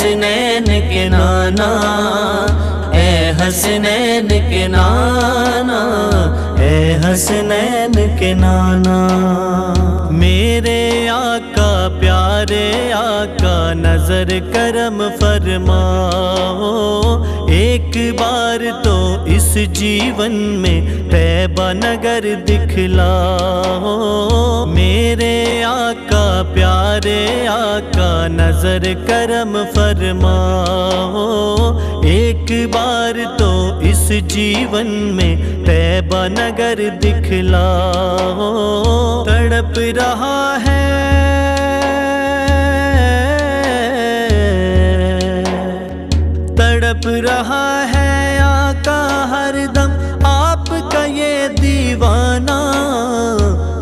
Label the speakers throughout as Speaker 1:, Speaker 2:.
Speaker 1: حسنین کے نانا، اے حسنین کے نانا، اے حسنین کے نانا۔ میرے آقا پیارے آقا نظر کرم فرماؤ، ایک بار تو اس جیون میں طیبہ نگر دکھلاؤ۔ میرے آقا پیارے آقا نظر کرم فرماؤ، ایک بار تو اس جیون میں طیبہ نگر دکھلاؤ۔ تڑپ رہا ہے تڑپ رہا ہے آقا ہر دم آپ کا یہ دیوانہ،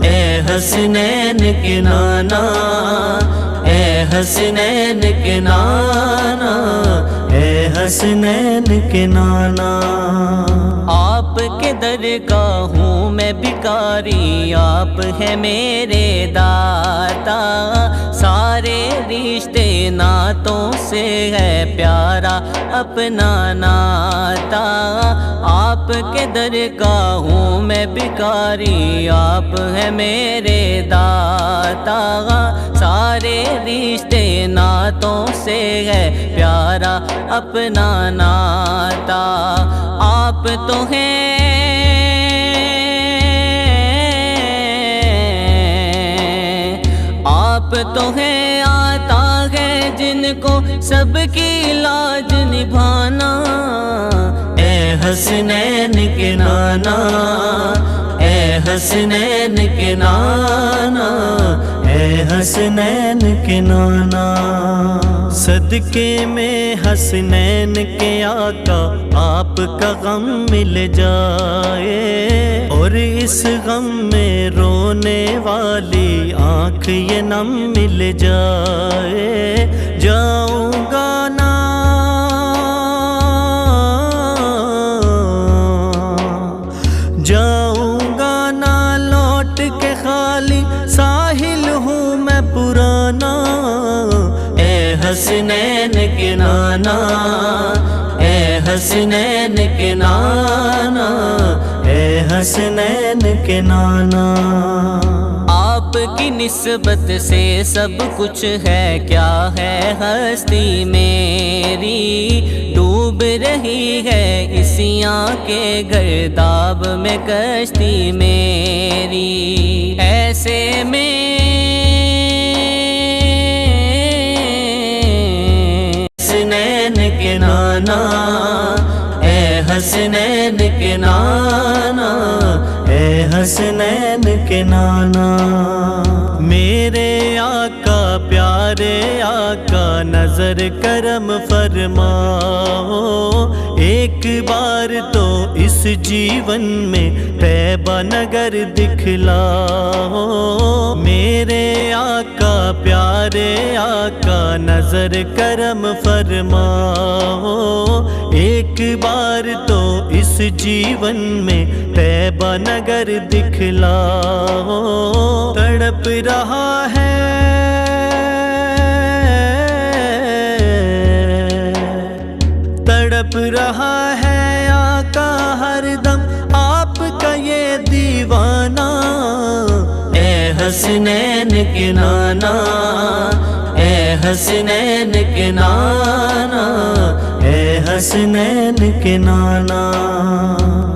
Speaker 1: اے حسنین کے نانا، اے حسنین کے نانا، اے حسنین کے نانا۔ آپ کے درگاہ ہوں میں بھکاری، آپ ہے میرے داتا، سارے رشتے ناتوں سے ہے پیارا اپنا ناتا۔ آپ کے درگاہ ہوں میں بھکاری، آپ ہے میرے داتا، سارے رشتے ناتوں سے ہے پیارا اپنا ناتا۔ آپ تو ہیں آپ تو ہیں آتا ہے جن کو سب کی لاج نبھانا، اے حسنین کے نانا، اے حسنین کے نانا، اے حسنین کے نانا۔ صدقے میں حسنین کے آقا آپ کا غم مل جائے، اور اس غم میں رونے والی آنکھ یہ نم مل جائے۔ جاؤں گا نا جاؤں گا نا لوٹ کے خالی، ساحل ہوں میں پرانا، اے حسنین کے نانا، اے حسنین کے نانا، اے حسنین کے نانا۔ آپ کی نسبت سے سب کچھ ہے، کیا ہے ہستی میری، ڈوب رہی ہے اسیاں کے گرداب میں کشتی میری۔ ایسے میں حسنین کے نانا، اے حسنین کے نانا، اے حسنین کے نانا۔ میرے آقا پیارے آقا نظر کرم فرماؤ، ایک بار تو اس جیون میں طیبہ نگر دکھلاؤ۔ میرے آقا پیارے آقا نظر کرم فرماؤ، ایک بار تو اس جیون میں طیبہ نگر دکھلاؤ۔ تڑپ رہا ہے تڑپ رہا ہے آقا ہر دم آپ کا یہ دیوانہ، اے حسنین کے نانا، اے حسنین کے نانا، اے حسنین کے نانا۔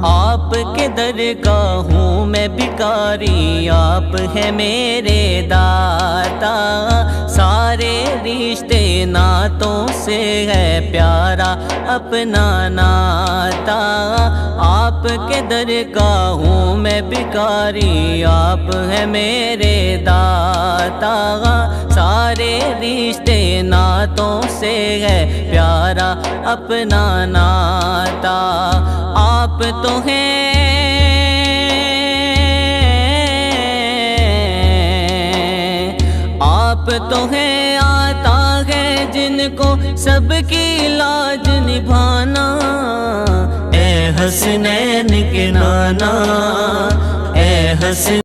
Speaker 1: آپ کے درگاہ ہوں میں بھکاری، آپ ہے میرے داتا، سارے رشتے ناتوں سے ہے پیارا اپنا ناتا۔ آپ کے درگاہ ہوں میں بھکاری، آپ ہے میرے داتا، سارے رشتے ناتوں سے ہے پیارا اپنا ناتا۔ آپ تو ہیں آپ تو ہیں آتا ہے جن کو سب کی لاج نبھانا، اے حسنین کے نانا، اے حسن